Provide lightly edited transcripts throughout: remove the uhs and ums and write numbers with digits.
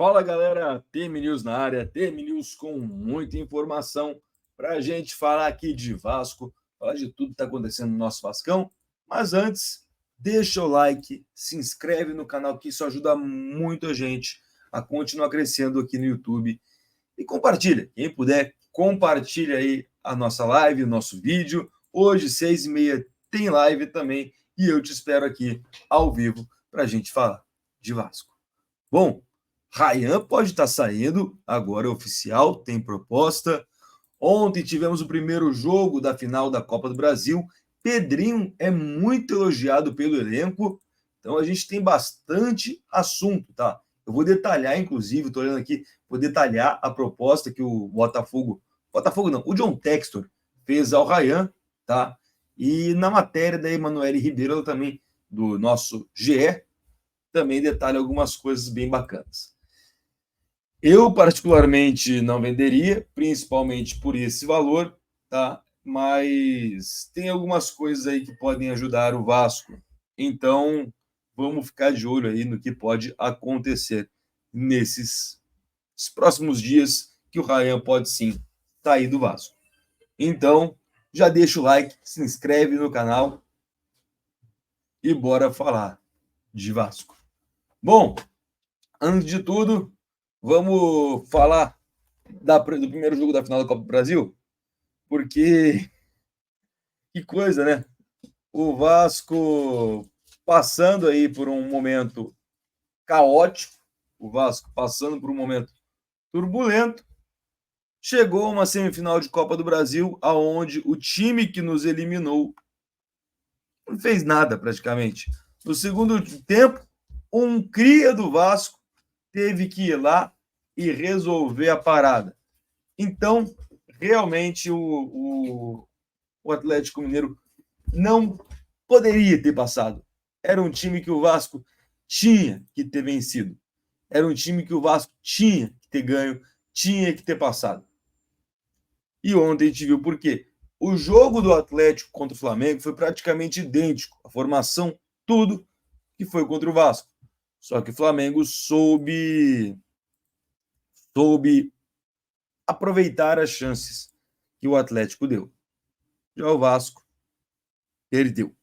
Fala galera, TM News na área, TM News com muita informação para a gente falar aqui de Vasco, falar de tudo que está acontecendo no nosso Vascão. Mas antes, deixa o like, se inscreve no canal que isso ajuda muito a gente a continuar crescendo aqui no YouTube. E compartilha, quem puder, compartilha aí a nossa live, o nosso vídeo. Hoje, 6h30, tem live também e eu te espero aqui ao vivo para a gente falar de Vasco. Bom, Ryan pode estar saindo, agora é oficial, tem proposta. Ontem tivemos o primeiro jogo da final da Copa do Brasil. Pedrinho é muito elogiado pelo elenco, então a gente tem bastante assunto, tá? Eu vou detalhar, inclusive, estou olhando aqui, vou detalhar a proposta que o Botafogo não, o John Textor fez ao Ryan, tá? E na matéria da Emanuele Ribeiro, também, do nosso GE, também detalha algumas coisas bem bacanas. Eu, particularmente, não venderia, principalmente por esse valor, tá? Mas tem algumas coisas aí que podem ajudar o Vasco. Então, vamos ficar de olho aí no que pode acontecer nesses próximos dias, que o Ryan pode sim sair do Vasco. Então, já deixa o like, se inscreve no canal e bora falar de Vasco. Bom, antes de tudo, vamos falar do primeiro jogo da final da Copa do Brasil? Porque que coisa, né? O Vasco passando aí por um momento caótico, o Vasco passando por um momento turbulento, chegou a uma semifinal de Copa do Brasil, aonde o time que nos eliminou não fez nada praticamente. No segundo tempo, um cria do Vasco teve que ir lá e resolver a parada. Então, realmente, o Atlético Mineiro não poderia ter passado. Era um time que o Vasco tinha que ter vencido. Era um time que o Vasco tinha que ter ganho, tinha que ter passado. E ontem a gente viu por quê. O jogo do Atlético contra o Flamengo foi praticamente idêntico. A formação, tudo que foi contra o Vasco. Só que o Flamengo soube aproveitar as chances que o Atlético deu. Já o Vasco perdeu.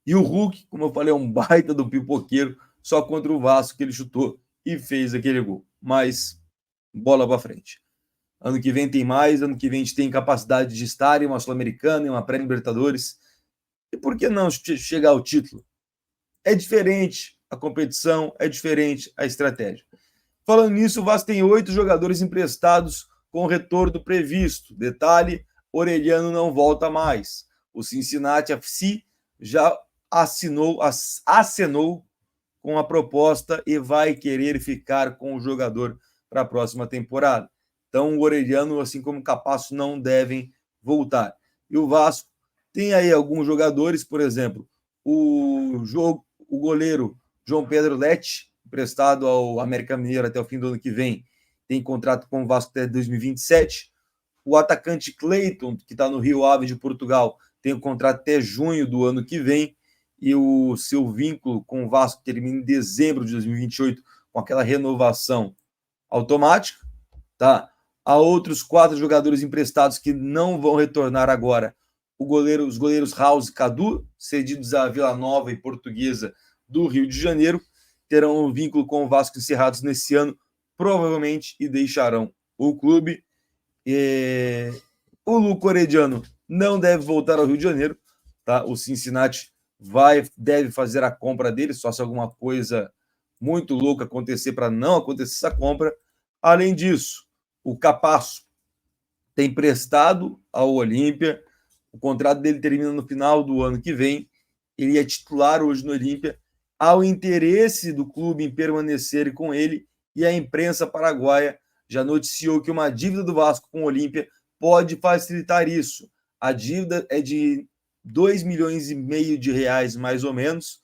E o Hulk, como eu falei, é um baita do pipoqueiro, só contra o Vasco que ele chutou e fez aquele gol. Mas bola para frente. Ano que vem tem mais, ano que vem a gente tem capacidade de estar em uma Sul-Americana, em uma pré-Libertadores. E por que não chegar ao título? É diferente a competição, é diferente a estratégia. Falando nisso, o Vasco tem 8 jogadores emprestados com retorno previsto. Detalhe, Orelhano não volta mais. O Cincinnati FC já acenou com a proposta e vai querer ficar com o jogador para a próxima temporada. Então, o Orelhano, assim como o Capasso, não devem voltar. E o Vasco tem aí alguns jogadores, por exemplo, o goleiro João Pedro Lete, emprestado ao América Mineiro até o fim do ano que vem, tem contrato com o Vasco até 2027. O atacante Cleiton, que está no Rio Ave de Portugal, tem um contrato até junho do ano que vem, e o seu vínculo com o Vasco termina em dezembro de 2028, com aquela renovação automática, tá? Há outros 4 jogadores emprestados que não vão retornar agora. Os goleiros House e Cadu, cedidos à Vila Nova e Portuguesa do Rio de Janeiro, terão um vínculo com o Vasco encerrados nesse ano, provavelmente, e deixarão o clube. O Luco Orediano não deve voltar ao Rio de Janeiro, tá? O Cincinnati deve fazer a compra dele, só se alguma coisa muito louca acontecer para não acontecer essa compra. Além disso, o Capasso tem emprestado ao Olímpia, o contrato dele termina no final do ano que vem, ele é titular hoje no Olímpia, há o interesse do clube em permanecer com ele, e a imprensa paraguaia já noticiou que uma dívida do Vasco com o Olímpia pode facilitar isso. A dívida é de 2,5 milhões de reais, mais ou menos,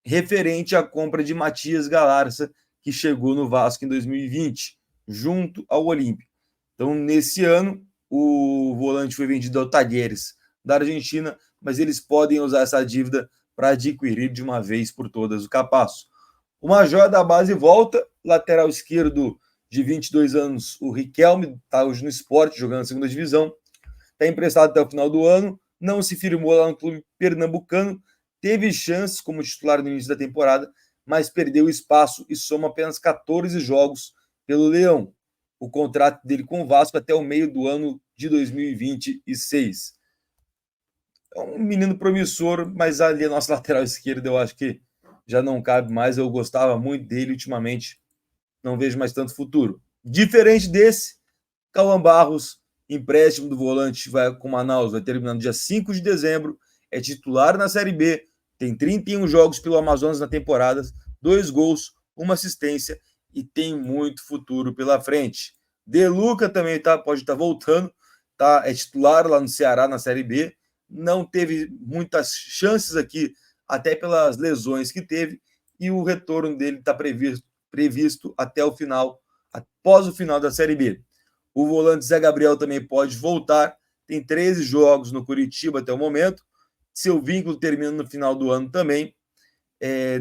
referente à compra de Matias Galarça, que chegou no Vasco em 2020, junto ao Olímpia. Então, nesse ano, o volante foi vendido ao Talleres da Argentina, mas eles podem usar essa dívida para adquirir de uma vez por todas o Capasso. Uma joia da base volta, lateral esquerdo de 22 anos, o Riquelme, está hoje no Sport, jogando na segunda divisão, está emprestado até o final do ano, não se firmou lá no clube pernambucano, teve chances como titular no início da temporada, mas perdeu espaço e soma apenas 14 jogos pelo Leão. O contrato dele com o Vasco até o meio do ano de 2026. É um menino promissor, mas ali a nossa lateral esquerda eu acho que já não cabe mais. Eu gostava muito dele ultimamente, não vejo mais tanto futuro. Diferente desse, Cauã Barros, empréstimo do volante vai com Manaus, vai terminar no dia 5 de dezembro, é titular na Série B, tem 31 jogos pelo Amazonas na temporada, 2 gols, uma assistência e tem muito futuro pela frente. De Luca também pode estar voltando, é titular lá no Ceará na Série B, não teve muitas chances aqui, até pelas lesões que teve, e o retorno dele está previsto até o final, após o final da Série B. O volante Zé Gabriel também pode voltar, tem 13 jogos no Curitiba até o momento, seu vínculo termina no final do ano também.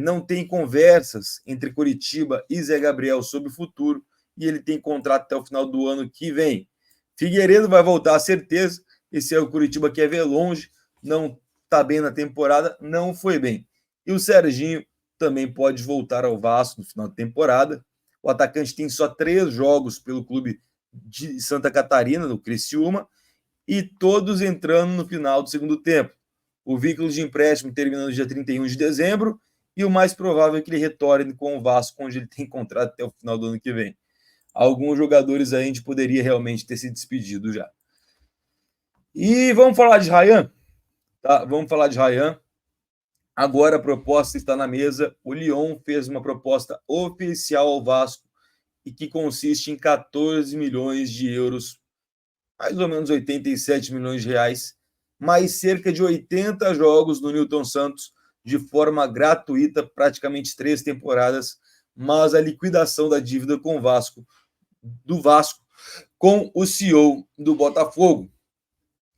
Não tem conversas entre Curitiba e Zé Gabriel sobre o futuro, e ele tem contrato até o final do ano que vem. Figueiredo vai voltar, a certeza. Esse é o Curitiba que ver longe, não está bem na temporada, não foi bem. E o Serginho também pode voltar ao Vasco no final da temporada. O atacante tem só 3 jogos pelo clube de Santa Catarina, no Criciúma, e todos entrando no final do segundo tempo. O vínculo de empréstimo terminando no dia 31 de dezembro, e o mais provável é que ele retorne com o Vasco, onde ele tem contrato até o final do ano que vem. Alguns jogadores aí a gente poderia realmente ter se despedido já. E vamos falar de Ryan? Tá, vamos falar de Ryan. Agora a proposta está na mesa. O Lyon fez uma proposta oficial ao Vasco e que consiste em 14 milhões de euros, mais ou menos 87 milhões de reais, mais cerca de 80 jogos no Newton Santos de forma gratuita, praticamente 3 temporadas, mas a liquidação da dívida com o Vasco, do Vasco, com o CEO do Botafogo.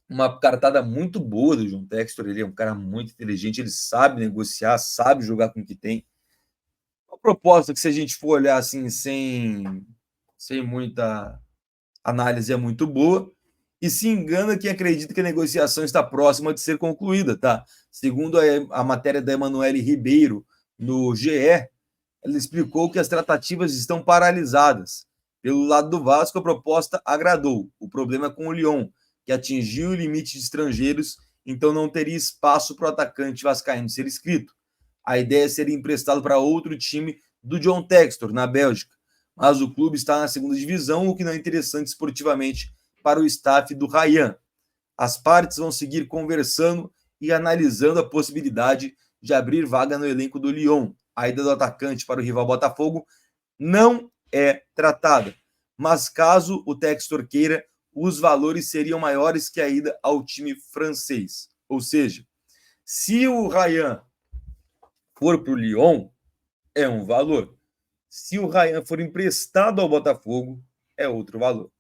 Uma cartada muito boa do John Textor, ele é um cara muito inteligente, ele sabe negociar, sabe jogar com o que tem. Uma proposta que, se a gente for olhar assim, sem muita análise, é muito boa, e se engana quem acredita que a negociação está próxima de ser concluída, tá? Segundo a matéria da Emanuele Ribeiro no GE, ela explicou que as tratativas estão paralisadas. Pelo lado do Vasco, a proposta agradou. O problema é com o Lyon, que atingiu o limite de estrangeiros, então não teria espaço para o atacante vascaíno ser inscrito. A ideia seria emprestado para outro time do John Textor, na Bélgica, mas o clube está na segunda divisão, o que não é interessante esportivamente para o staff do Ryan. As partes vão seguir conversando e analisando a possibilidade de abrir vaga no elenco do Lyon. A ida do atacante para o rival Botafogo não é tratada, mas caso o Textor queira, os valores seriam maiores que a ida ao time francês. Ou seja, se o Ryan for para o Lyon, é um valor. Se o Ryan for emprestado ao Botafogo, é outro valor.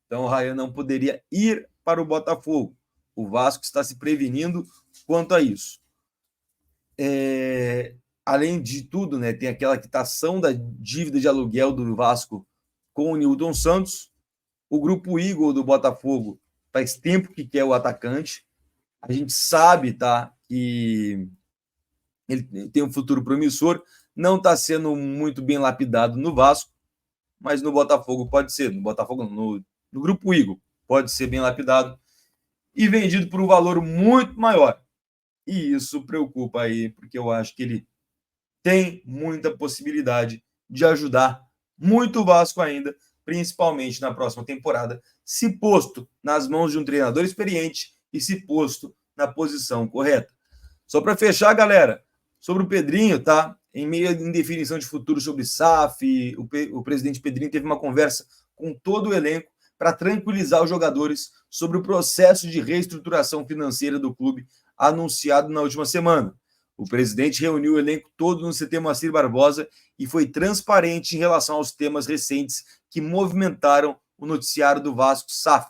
Então o Ryan não poderia ir para o Botafogo. O Vasco está se prevenindo quanto a isso. Além de tudo, né, tem aquela quitação da dívida de aluguel do Vasco com o Newton Santos. O grupo Eagle do Botafogo faz tempo que quer o atacante. A gente sabe, tá, que ele tem um futuro promissor. Não está sendo muito bem lapidado no Vasco, mas no Botafogo pode ser. No Botafogo, no grupo Eagle, pode ser bem lapidado e vendido por um valor muito maior. E isso preocupa aí, porque eu acho que ele tem muita possibilidade de ajudar muito o Vasco ainda, principalmente na próxima temporada, se posto nas mãos de um treinador experiente e se posto na posição correta. Só para fechar, galera, sobre o Pedrinho, tá? Em meio à indefinição de futuro sobre SAF, o presidente Pedrinho teve uma conversa com todo o elenco para tranquilizar os jogadores sobre o processo de reestruturação financeira do clube anunciado na última semana. O presidente reuniu o elenco todo no CT Moacir Barbosa e foi transparente em relação aos temas recentes que movimentaram o noticiário do Vasco SAF,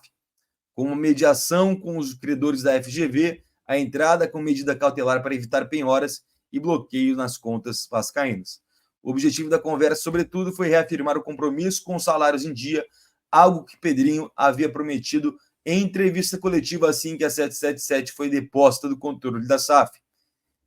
como mediação com os credores da FGV, a entrada com medida cautelar para evitar penhoras e bloqueio nas contas vascaínas. O objetivo da conversa, sobretudo, foi reafirmar o compromisso com os salários em dia, algo que Pedrinho havia prometido em entrevista coletiva assim que a 777 foi deposta do controle da SAF.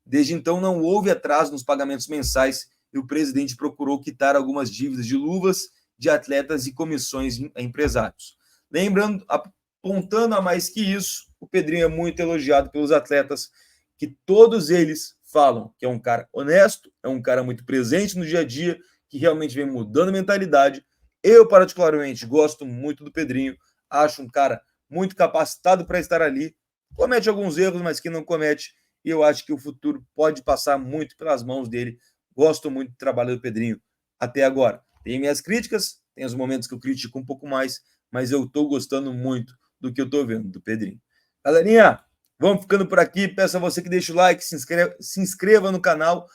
Desde então, não houve atraso nos pagamentos mensais e o presidente procurou quitar algumas dívidas de luvas de atletas e comissões a empresários. Lembrando, apontando a mais que isso, o Pedrinho é muito elogiado pelos atletas, que todos eles falam que é um cara honesto, é um cara muito presente no dia a dia, que realmente vem mudando a mentalidade. Eu, particularmente, gosto muito do Pedrinho, acho um cara muito capacitado para estar ali, comete alguns erros, mas que não comete, e eu acho que o futuro pode passar muito pelas mãos dele. Gosto muito do trabalho do Pedrinho até agora. Tem minhas críticas, tem os momentos que eu critico um pouco mais, mas eu estou gostando muito do que eu estou vendo do Pedrinho. Galerinha, vamos ficando por aqui. Peço a você que deixe o like, se inscreva no canal.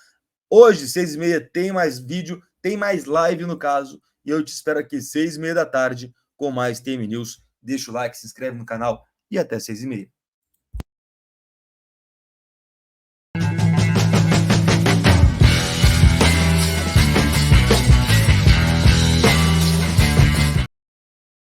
Hoje, 6h30, tem mais vídeo, tem mais live no caso, e eu te espero aqui 6h30 da tarde com mais TM News. Deixa o like, se inscreve no canal e até 6h30.